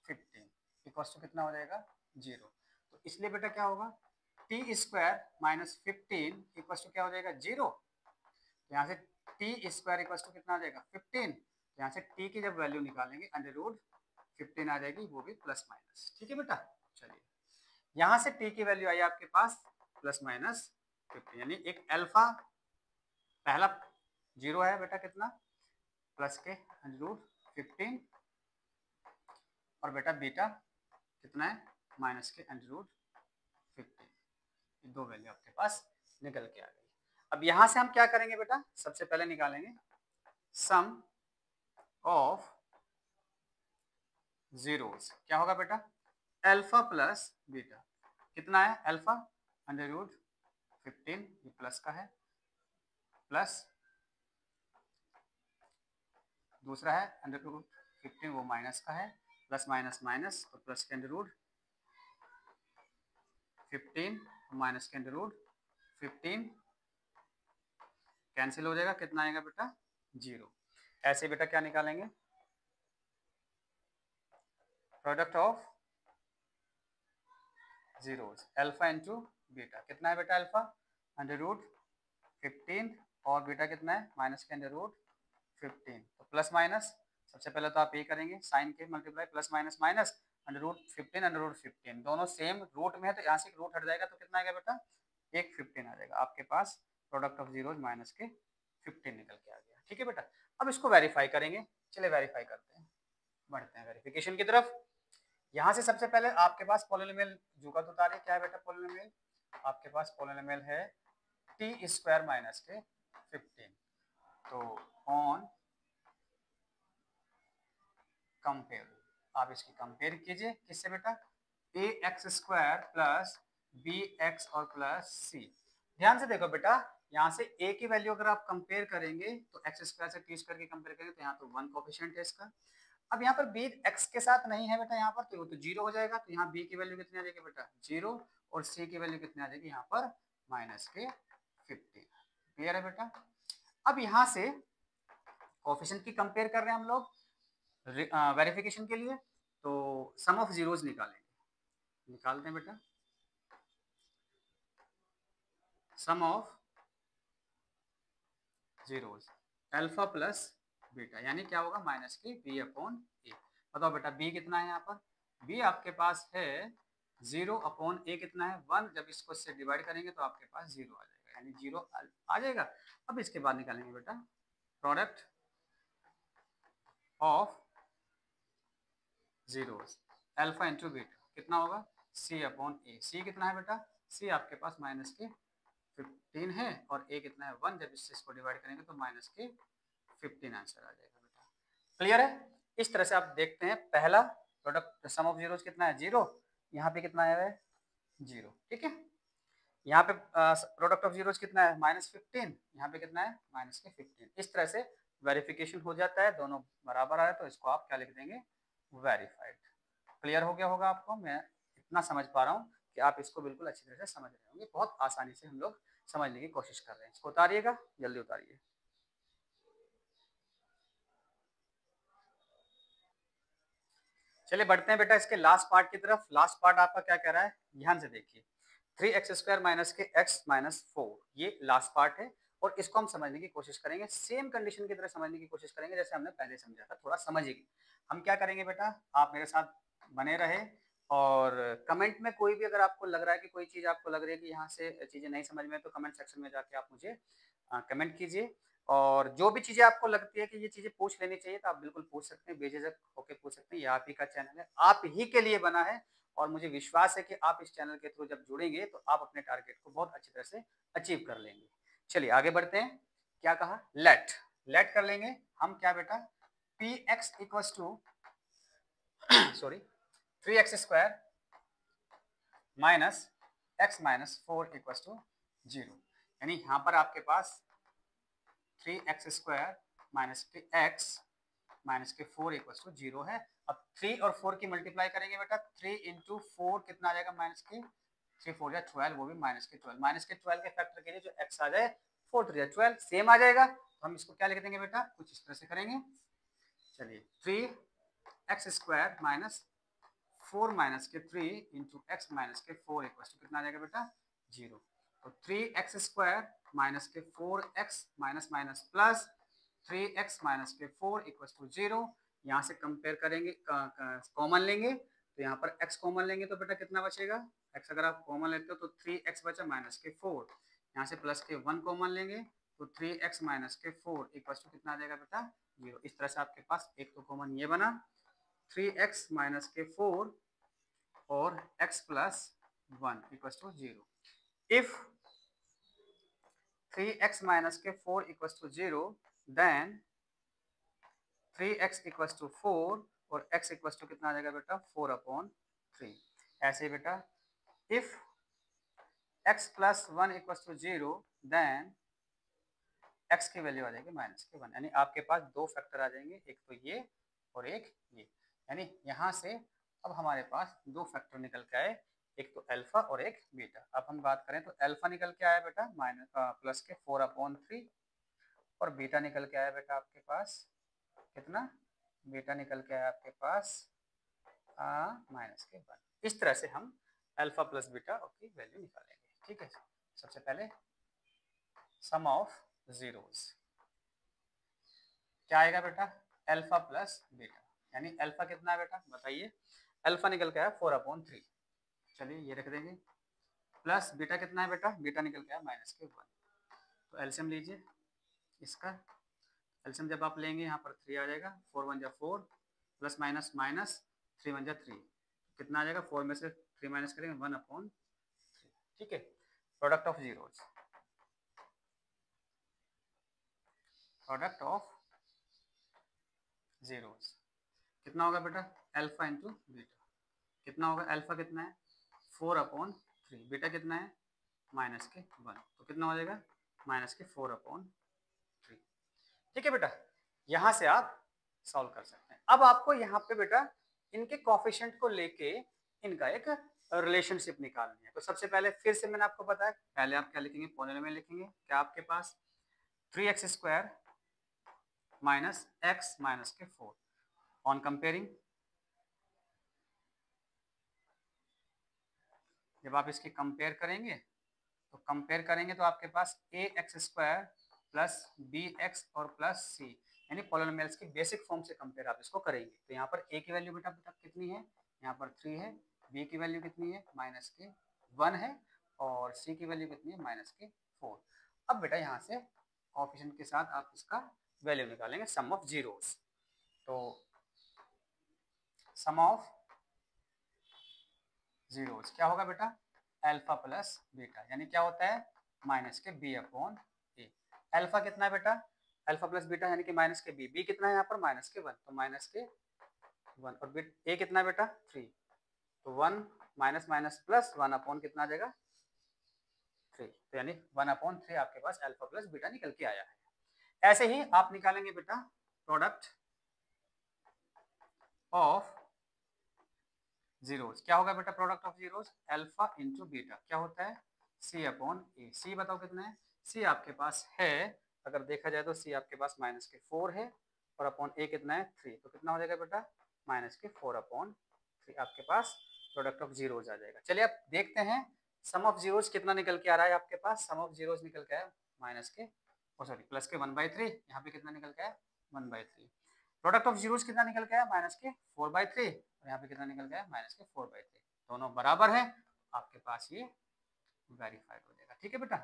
15 equals to कितना हो जाएगा 0। तो इसलिए बेटा क्या होगा t square minus 15 equals to क्या हो जाएगा 0। तो यहाँ से टी स्क्वायर इक्वल्स टू कितना आ जाएगा 15। तो यहाँ से टी की जब वैल्यू निकालेंगे अंडर रूट 15 आ जाएगी, वो भी प्लस माइनस। ठीक है बेटा, चलिए यहाँ से टी की वैल्यू आई आपके पास प्लस माइनस 15, यानी एक अल्फा पहला 0 है बेटा कितना प्लस के अंडर रूट 15 और बेटा बीटा कितना है माइनस के अंडर रूट 15। ये दो वैल्यू आपके पास निकल के आ गई। अब यहां से हम क्या करेंगे बेटा सबसे पहले निकालेंगे सम ऑफ जीरोस, क्या होगा बेटा अल्फा प्लस बीटा, कितना है अल्फा अंडर रूट 15 ये प्लस का है, प्लस दूसरा है अंडर रूट 15 वो माइनस का है, प्लस माइनस माइनस तो प्लस के अंडर रूट 15 माइनस के अंडर रूट 15 कैंसिल हो जाएगा, कितना आएगा बेटा 0। ऐसे बेटा क्या निकालेंगे product of zeros alpha into beta, कितना है बेटा अल्फा अंडर रूट 15 और बीटा कितना है माइनस के अंडर रूट 15। तो प्लस माइनस सबसे पहले तो आप ये करेंगे साइन के multiply plus minus minus under root 15 under root 15 दोनों सेम रूट में है, तो यहाँ से रूट हट जाएगा तो कितना आएगा बेटा एक 15 आ जाएगा आपके पास, प्रोडक्ट ऑफ जीरोस माइनस के 15 निकल के आ गया। ठीक है बेटा, अब इसको वेरीफाई करेंगे, चलिए वेरीफाई करते हैं, बढ़ते हैं वेरिफिकेशन की तरफ। यहाँ से सबसे पहले आपके पास पॉलिनोमियल जुगा तो उतारिए, क्या है बेटा पॉलिनोमियल आपके पास पॉलिनोमियल है टी स्क्वायर माइनस के 15। तो ऑन कंपेयर आप इसकी कंपेयर कीजिए किससे बेटा A X square plus B X और प्लस सी। ध्यान से देखो बेटा यहाँ से a की वैल्यू अगर आप कंपेयर करेंगे तो एक्स स्क्वायर से टी स्क्वायर की कंपेयर करेंगे तो यहाँ तो 1 कोफिशिएंट है इसका। अब यहाँ पर b x के साथ नहीं है बेटा यहाँ पर, तो वो तो 0 हो जाएगा, तो यहाँ b की वैल्यू कितनी आ जाएगी बेटा 0 और c की वैल्यू कितनी आ जाएगी यहाँ पर माइनस के 15। क्लियर है बेटा। अब यहाँ से कोफिशिएंट की कंपेयर कर रहे हैं हम लोग वेरिफिकेशन के लिए, तो सम ऑफ जीरोस निकालेंगे, निकालते हैं बेटा sum of zeros alpha plus beta, यानी क्या होगा माइनस के बी अपॉन ए। बताओ बेटा बी कितना है यहाँ पर, बी आपके पास है 0 अपॉन ए कितना है 1, जब इसको इससे डिवाइड करेंगे तो आपके पास 0 आ जाएगा, यानी 0 आ जाएगा। अब इसके बाद निकालेंगे बेटा product of zeros alpha into beta, कितना होगा सी अपॉन ए। सी कितना है बेटा सी आपके पास माइनस के 15 है और ए कितना है 1, जब इससे इसको डिवाइड करेंगे तो माइनस के 15 आंसर आ जाएगा बेटा। क्लियर है। इस तरह से आप देखते हैं पहला प्रोडक्ट सम ऑफ जीरोस कितना है 0, यहाँ पे कितना आया है 0। ठीक है, यहाँ पे प्रोडक्ट ऑफ जीरोस कितना है -15, यहाँ पे कितना है माइनस के 15। इस तरह से वेरिफिकेशन हो जाता है, दोनों बराबर आए तो इसको आप क्या लिख देंगे वेरीफाइड। क्लियर हो गया होगा आपको, मैं इतना समझ पा रहा हूँ कि आप इसको बिल्कुल अच्छी तरह से समझ रहे होंगे, बहुत आसानी से हम लोग समझने की कोशिश कर रहे हैं। इसको उतारिएगा, जल्दी उतारिए। चलिए बढ़ते हैं बेटा इसके लास्ट पार्ट की तरफ। लास्ट पार्ट आपका क्या कह रहा है, ध्यान से देखिए। 3x² माइनस के x माइनस 4, ये लास्ट पार्ट है और इसको हम समझने की कोशिश करेंगे, सेम कंडीशन की तरह समझने की कोशिश करेंगे जैसे हमने पहले समझा था। थोड़ा समझिए हम क्या करेंगे बेटा, आप मेरे साथ बने रहे और कमेंट में कोई भी अगर आपको लग रहा है कि कोई चीज़ आपको लग रही है कि यहाँ से चीज़ें नहीं समझ में, तो कमेंट सेक्शन में जाके आप मुझे कमेंट कीजिए। और जो भी चीज़ें आपको लगती है कि ये चीज़ें पूछ लेनी चाहिए तो आप बिल्कुल पूछ सकते हैं, बेझिझक होकर पूछ सकते हैं। ये आप ही का चैनल है, आप ही के लिए बना है और मुझे विश्वास है कि आप इस चैनल के थ्रू जब जुड़ेंगे तो आप अपने टारगेट को बहुत अच्छी तरह से अचीव कर लेंगे। चलिए आगे बढ़ते हैं। क्या कहा, लेट लेट कर लेंगे हम क्या बेटा, p x equals to sorry 3x² minus x minus 4 equals to 0। यानी यहाँ पर आपके पास 3x² माइनस के x माइनस के 4 इक्वल्स टू 0 है। अब 3 और 4 की मल्टीप्लाई करेंगे बेटा, 3 इंटू 4 कितना आ जाएगा, माइनस के 3 4 या 12, वो भी माइनस के 12। माइनस के 12 के फैक्टर के लिए जो x आ जाए 4 3 12 सेम आ जाएगा, तो हम इसको क्या लिख देंगे बेटा, कुछ इस तरह से करेंगे। चलिए 3x² माइनस 4 माइनस के 3 इंटू एक्स माइनस के 4 इक्वल्स टू कितना आ जाएगा बेटा, 0। तो 3x² माइनस के 4x minus minus plus 3x minus के 4 इक्वल्स टू 0। यहाँ से कंपेयर करेंगे, कॉमन लेंगे तो यहाँ पर x कॉमन लेंगे तो बेटा कितना बचेगा, x अगर आप कॉमन लेते हो तो 3x बचा माइनस के 4। यहाँ से प्लस के 1 कॉमन लेंगे तो 3x माइनस के 4 इक्वल्स टू कितना आ जाएगा बेटा, 0। इस तरह से आपके पास एक तो कॉमन ये बना, 3x माइनस के 4 और x plus 1 equals to 0. If 3x minus के 4 equals to 0, then 3x equals to 4 और x equals to कितना आ जाएगा बेटा, 4/3। ऐसे ही बेटा if x plus 1 equals to 0, then x की वैल्यू आ जाएगी माइनस के 1। यानी आपके पास दो फैक्टर आ जाएंगे, एक तो ये और एक ये। यानी यहाँ से अब हमारे पास दो फैक्टर निकल के आए, एक तो अल्फा और एक बीटा। अब हम बात करें तो अल्फा निकल के आया बेटा माइनस प्लस के 4/3 और बीटा निकल के आया बेटा आपके पास कितना, बीटा निकल के आया आपके पास माइनस के 1। इस तरह से हम अल्फा प्लस बीटा की वैल्यू निकालेंगे। ठीक है, सबसे पहले सम ऑफ जीरोस क्या आएगा बेटा, अल्फा प्लस बीटा। यानी अल्फा कितना है बेटा बताइए, अल्फा निकल के आया 4/3। चलिए ये रख देंगे, प्लस बीटा कितना है बेटा, बीटा निकल के आया माइनस के 1। तो एलसीएम लीजिए इसका, एलसीएम जब आप लेंगे यहाँ पर 3 आ जाएगा, 4 1 जा 4 प्लस माइनस माइनस 3 1 जा 3, कितना आ जाएगा, 4 में से 3 माइनस करेंगे 1/3। ठीक है, product of zeros, product of zeros कितना होगा बेटा, अल्फा इंटू बीटा कितना होगा, अल्फा कितना है 4/3, बीटा कितना है माइनस के 1, तो कितना हो जाएगा माइनस के 4/3। ठीक है बेटा, यहां से आप सॉल्व कर सकते हैं। अब आपको यहाँ पे बेटा इनके कोफिशिएंट को लेके इनका एक रिलेशनशिप निकालनी है। तो सबसे पहले फिर से मैंने आपको बताया, पहले आप क्या लिखेंगे, पॉलिनोमियल लिखेंगे। क्या आपके पास 3x² माइनस x माइनस के 4 ऑन कंपेयरिंग, जब आप इसकी कंपेयर करेंगे तो आपके पास ax² प्लस bx और प्लस c, यानी पॉलिनोमियल्स की बेसिक फॉर्म से कंपेयर आप इसको करेंगे। तो यहाँ पर a की वैल्यू बेटा कितनी है, यहाँ पर 3 है, b की वैल्यू कितनी है माइनस के 1 है और c की वैल्यू कितनी है माइनस के 4। अब बेटा यहाँ से कोएफिशिएंट के साथ आप इसका वैल्यू निकालेंगे, सम ऑफ जीरोस। तो सम ऑफ जीरोस क्या होगा बेटा, अल्फा प्लस बीटा, यानी क्या होता है माइनस के b/a। अल्फा कितना है बेटा, अल्फा प्लस बीटा यानी कि माइनस के b कितना है यहाँ पर माइनस के 1, तो माइनस के 1 और a कितना है बेटा 3, तो 1 माइनस माइनस प्लस 1/, कितना आ जाएगा 3, तो यानी 1/3 आपके पास अल्फा प्लस बीटा निकल के आया है। ऐसे ही आप निकालेंगे बेटा प्रोडक्ट ऑफ जीरोस, क्या होगा बेटा product of zeros, alpha into beta क्या होता है c/a। c बताओ कितना है, c आपके पास है, अगर देखा जाए तो c आपके पास माइनस के 4 है और अपॉन a कितना है 3, तो कितना हो जाएगा बेटा माइनस के 4/3। 3 आपके पास प्रोडक्ट ऑफ जीरोज आ जाएगा। चलिए अब देखते हैं सम ऑफ जीरोज कितना निकल के आ रहा है आपके पास। सम ऑफ जीरोज निकल के आया माइनस के सॉरी प्लस के 1/3, यहाँ पे कितना निकल के आया 1/3। प्रोडक्ट ऑफ जीरोज कितना निकल के आया माइनस के 4/3 और यहाँ पे कितना निकल के आया माइनस के 4/3। दोनों बराबर है, आपके पास ये वेरीफाइड हो जाएगा। ठीक है बेटा,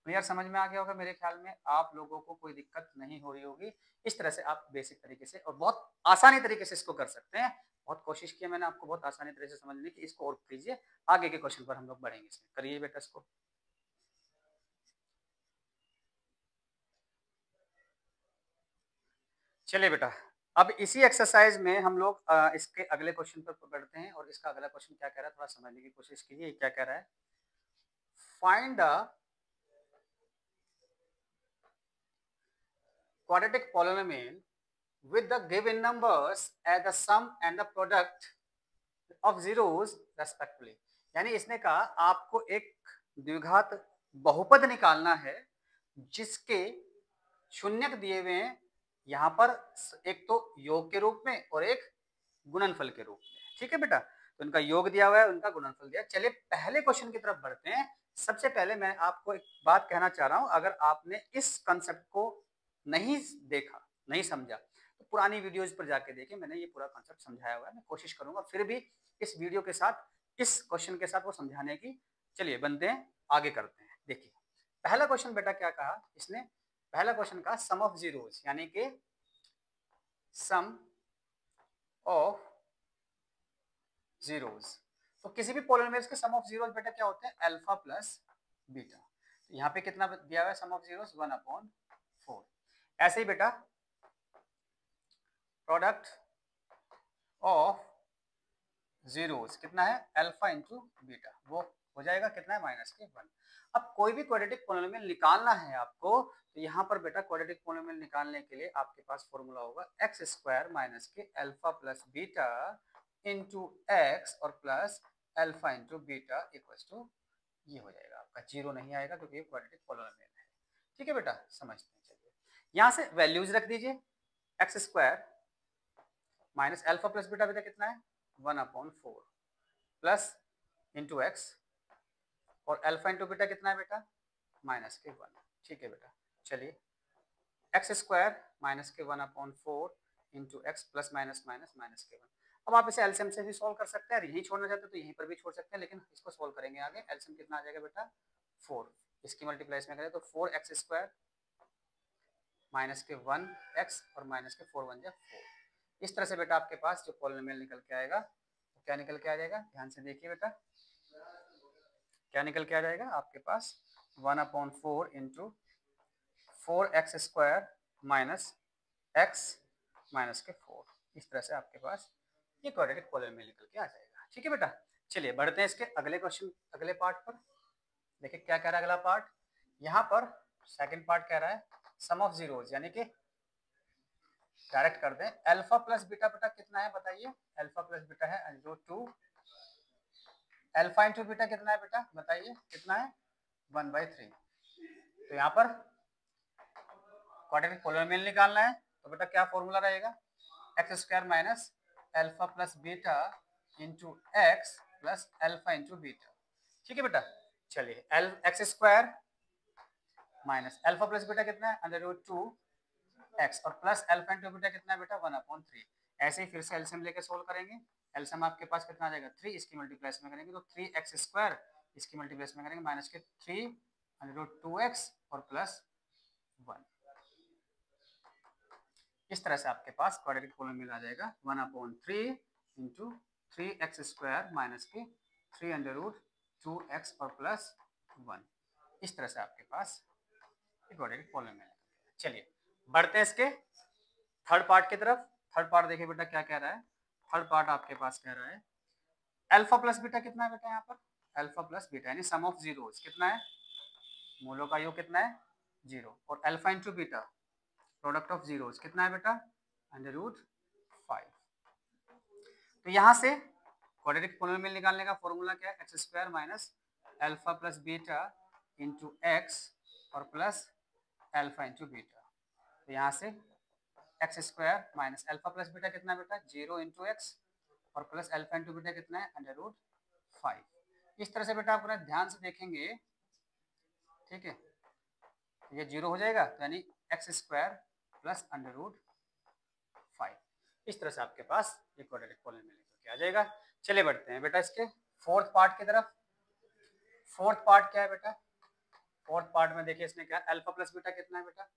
क्लियर समझ में आ गया होगा मेरे ख्याल में, आप लोगों को कोई दिक्कत नहीं हो रही होगी। इस तरह से आप बेसिक तरीके से और बहुत आसानी तरीके से इसको कर सकते हैं। बहुत कोशिश की मैंने आपको बहुत आसानी तरीके से समझने की, इसको और कीजिए। आगे के क्वेश्चन पर हम लोग बढ़ेंगे, इसमें करिए बेटा इसको। चलिए बेटा, अब इसी एक्सरसाइज में हम लोग इसके अगले क्वेश्चन पर बढ़ते हैं। और इसका अगला क्वेश्चन क्या कह रहा है थोड़ा समझने की कोशिश कीजिए। क्या कह रहा है, find the quadratic polynomial with the given numbers as the sum and the product of zeros respectively। यानी इसने कहा आपको एक द्विघात बहुपद निकालना है जिसके शून्यक दिए हुए हैं यहाँ पर, एक तो योग के रूप में और एक गुणनफल के रूप में। ठीक है बेटा, तो इनका योग दिया हुआ है, उनका गुणनफल दिया। चलिए पहले क्वेश्चन की तरफ बढ़ते हैं। सबसे पहले मैं आपको एक बात कहना चाह रहा हूं, अगर आपने इस कंसेप्ट को नहीं देखा, नहीं समझा, तो पुरानी वीडियोज पर जाके देखिए, मैंने ये पूरा कंसेप्ट समझाया हुआ है। मैं कोशिश करूंगा फिर भी इस वीडियो के साथ, इस क्वेश्चन के साथ वो समझाने की। चलिए बनते हैं, आगे करते हैं। देखिए पहला क्वेश्चन बेटा क्या कहा इसने, पहला क्वेश्चन का सम ऑफ जीरोज, यानी कि सम ऑफ जीरोज। तो किसी भी पॉलिनोमियल्स के सम ऑफ जीरोज बेटा क्या होते हैं, अल्फा प्लस बीटा। तो यहाँ पे कितना दिया हुआ है सम ऑफ जीरोज 1/4। ऐसे ही बेटा प्रोडक्ट ऑफ जीरोज कितना है, अल्फा इंटू बीटा, वो हो जाएगा कितना है माइनस के 1। अब कोई भी क्वाड्रेटिक पॉलिनोमियल निकालना है आपको, तो यहाँ पर बेटा क्वाड्रेटिक पॉलिनोमियल निकालने के लिए आपके पास फॉर्मूला होगा एक्स स्क्वायर माइनस के alpha plus beta into x और plus alpha into beta equals to, ये हो जाएगा आपका, जीरो नहीं आएगा क्योंकि ये क्वाड्रेटिक पॉलिनोमियल है। ठीक है बेटा, समझते हैं। चलिए यहाँ से वैल्यूज रख दीजिए, x square minus alpha plus beta, बेटा कितना है 1/4 प्लस इंटू एक्स और अल्फा इंटू बीटा कितना है बेटा माइनस के 1। ठीक है बेटा, चलिए एक्स स्क्वायर माइनस के 1/4 into x plus minus minus minus के 1। अब आप इसे एलसीएम से भी सॉल्व कर सकते हैं, यहीं छोड़ना चाहते हैं तो यहीं पर भी छोड़ सकते हैं, लेकिन इसको सॉल्व करेंगे आगे। एलसीएम कितना आ जाएगा बेटा 4, इसकी मल्टीप्लाई में करें तो 4x स्क्वायर माइनस के 1x और माइनस के 4 1 जा 4। इस तरह से बेटा आपके पास जो पॉलिनोमियल निकल के आएगा, तो क्या निकल के आ जाएगा, ध्यान से देखिए बेटा, क्या निकल के आ जाएगा आपके पास 1/4 into 4x square minus x minus के 4। इस तरह से आपके पास ये क्वाड्रेटिक पॉलिनोमियल निकल के आ जाएगा। ठीक है बेटा, चलिए बढ़ते हैं इसके अगले क्वेश्चन, अगले पार्ट पर। देखिए क्या कह रहा है अगला पार्ट, यहाँ पर सेकंड पार्ट कह रहा है सम ऑफ जीरोज, यानी कि डायरेक्ट कर दें, अल्फा प्लस बीटा बेटा कितना है बताइए, अल्फा प्लस बीटा है √2, अल्फा इंटू बीटा कितना है बेटा बताइए कितना है 1/3। तो यहाँ पर क्वाड्रेटिक पॉलिनोमियल निकालना है, तो बेटा क्या फॉर्मूला रहेगा, x square minus alpha plus beta into x plus alpha into beta. ठीक है बेटा, चलिए x square minus alpha plus beta कितना है √2 एक्स और प्लस अल्फा इंटू बीटा कितना है बेटा 1/3। ऐसे ही फिर से एलसीएम लेके सोल्व करेंगे। एलसीएम आपके पास कितना आ जाएगा 3, इसकी मल्टीप्लाई में करेंगे तो 3x स्क्वायर, इसकी मल्टीप्लाई में करेंगे माइनस के 3 √2x और प्लस 1। इस तरह से आपके पास क्वाड्रेटिक पॉलिनोमियल आ जाएगा 1/3 इंटू 3x स्क्वायर माइनस के 3 √2x और प्लस 1। इस तरह से आपके पास क्वाड्रेटिक पॉलिनोमियल है। चलिए बढ़ते हैं इसके थर्ड पार्ट की तरफ। थर्ड पार्ट देखिए बेटा क्या कह रहा है, थर्ड पार्ट आपके पास कह रहा है अल्फा प्लस बीटा कितना है बेटा, यहाँ पर अल्फा प्लस बीटा यानी सम ऑफ जीरोज कितना है, मूलों का योग कितना है 0, और alpha into beta product of zeros कितना है बेटा √5। तो यहाँ से क्वाड्रेटिक पॉलिनोमियल निकालने का फॉर्मूला क्या है, x square minus alpha plus beta into x और प्लस अल्फा इंटू बीटा। तो यहाँ से x square minus alpha plus beta कितना बेटा 0 इंटू एक्स और प्लस अल्फा इंटू बीटा कितना है अंडर रूट 5। इस तरह से बेटा आप ध्यान से देखेंगे, ठीक है, ये 0 हो जाएगा, तो यानी x square plus under root 5। इस तरह से आपके पास ये क्वाड्रेटिक पॉलिनोमियल निकल के आ जाएगा। चलिए बढ़ते हैं बेटा इसके फोर्थ पार्ट की तरफ। फोर्थ पार्ट क्या है बेटा? फोर्थ पार्ट में देखिए इसने क्या, अल्फा प्लस बीटा कितना है बेटा?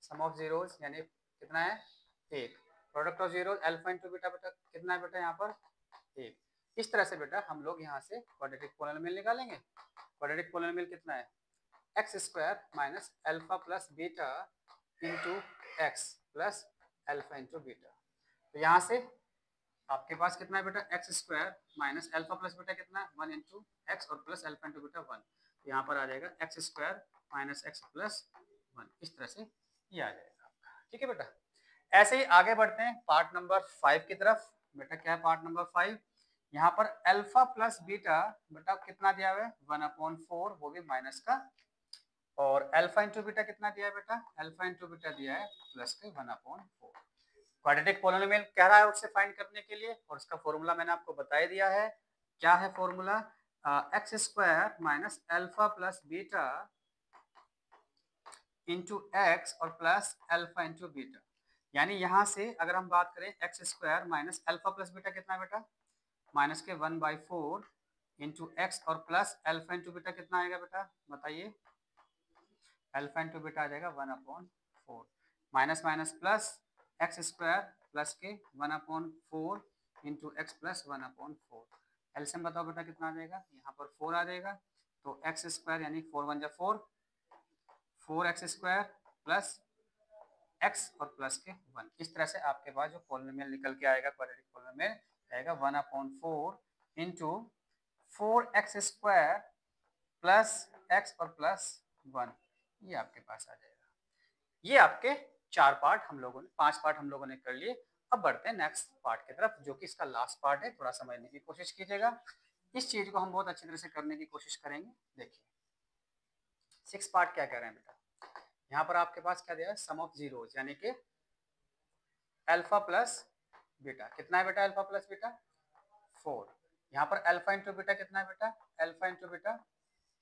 सम ऑफ जीरोस यानी कितना है 1। Product of zeros alpha into beta बेटा कितना है बेटा यहाँ पर 1। इस तरह से बेटा हम लोग यहाँ से क्वाड्रेटिक पॉलिनोमियल निकालेंगे। क्वाड्रेटिक पॉलिनोमियल कितना है? X square minus alpha plus beta into x plus alpha into beta. तो यहाँ से आपके पास कितना है बेटा? X square minus alpha plus beta कितना है 1 इंटू एक्स और प्लस अल्फा इंटू बीटा 1। तो यहाँ पर आ जाएगा x square minus x plus 1। इस तरह से ये आ जाएगा आपका, ठीक है बेटा। ऐसे ही आगे बढ़ते हैं पार्ट नंबर 5 की तरफ। बेटा क्या है पार्ट नंबर 5? यहाँ पर अल्फा प्लस बीटा बेटा कितना दिया हुआ है 1/4, वो भी माइनस का, और अल्फा इंटू बीटा कितना दिया है बेटा? अल्फा इंटू बीटा दिया है प्लस के 1/4। क्वाड्रेटिक पॉलिनोमियल कह रहा है उससे फाइंड करने के लिए, और उसका फॉर्मूला मैंने आपको बता ही दिया है। क्या है formula? X square minus alpha plus beta into x और प्लस अल्फा इंटू बीटा। यानी यहाँ से अगर हम बात करें x square minus alpha plus beta कितना है बेटा? माइनस के 1/4 इंटू एक्स और प्लस अल्फा इंटू बीटा कितना आएगा बेटा बताइए? अल्फा इंटू बीटा आ जाएगा 1/4। Minus minus plus x square plus के 1/4 इंटू एक्स प्लस 1/4। एलसीएम बताओ बेटा कितना आ जाएगा? यहाँ पर 4 आ जाएगा। तो एक्स स्क्वायर यानी 4 1 जा 4, 4x स्क्वायर प्लस एक्स और प्लस के 1। इस तरह से आपके पास जो पॉलिनोमियल निकल के आएगा क्वाड्रेटिक पॉलिनोमियल आएगा 1/4 into 4x square plus x और प्लस 1। ये आपके पास आ जाएगा। ये आपके 4 पार्ट हम लोगों ने 5 पार्ट हम लोगों ने कर लिए। अब बढ़ते हैं नेक्स्ट पार्ट की तरफ, जो कि इसका लास्ट पार्ट है। थोड़ा समझने की कोशिश कीजिएगा, इस चीज को हम बहुत अच्छी तरह से करने की कोशिश करेंगे। देखिए 6 पार्ट क्या कह रहे हैं बेटा? यहाँ पर आपके पास क्या दिया है? सम ऑफ जीरोस यानी कि अल्फा प्लस बीटा कितना है बेटा? Alpha plus beta 4। यहाँ पर अल्फा इंटू बीटा कितना है बेटा? अल्फा इंटू बीटा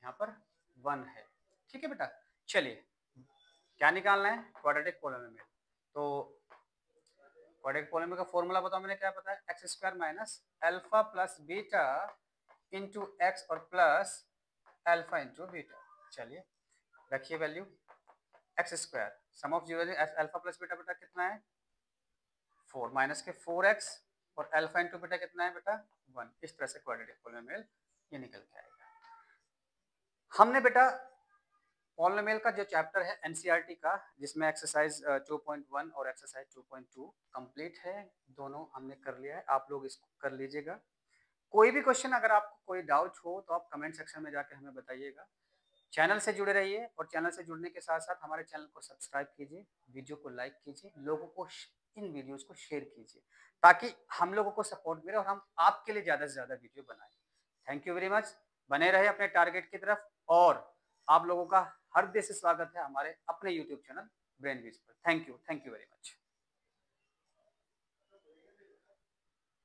यहाँ पर 1 है, ठीक है बेटा। चलिए क्या निकालना है? Quadratic polynomial. तो क्वाड्रेटिक पॉलिनोमियल का फॉर्मूला बताओ, मैंने क्या बताया? X square minus alpha plus beta into x और प्लस अल्फा इंटू बीटा। चलिए रखिए value x square sum of zero alpha plus beta बेटा कितना है 4 माइनस के 4x और अल्फा इंटू बीटा कितना है बेटा 1। इस तरह से क्वाड्रेटिक पॉलिनोमियल ये निकल के आएगा। हमने बेटा पॉलिनोमियल का जो चैप्टर है एनसीईआरटी का, जिसमें एक्सरसाइज 2.1 और एक्सरसाइज 2.2 कंप्लीट है, दोनों हमने कर लिया है। आप लोग इसको कर लीजिएगा। कोई भी क्वेश्चन अगर आपको कोई डाउट हो तो आप कमेंट सेक्शन में जाकर हमें बताइएगा। चैनल से जुड़े रहिए, और चैनल से जुड़ने के साथ साथ हमारे चैनल को सब्सक्राइब कीजिए, वीडियो को लाइक कीजिए, लोगों को इन वीडियोस को शेयर कीजिए, ताकि हम लोगों को सपोर्ट मिले और हम आपके लिए ज़्यादा से ज़्यादा वीडियो बनाएं। Thank you very much. बने रहे अपने टारगेट की तरफ, और आप लोगों का हार्दिक स्वागत है हमारे अपने यूट्यूब चैनल ब्रेनविज पर। Thank you very much.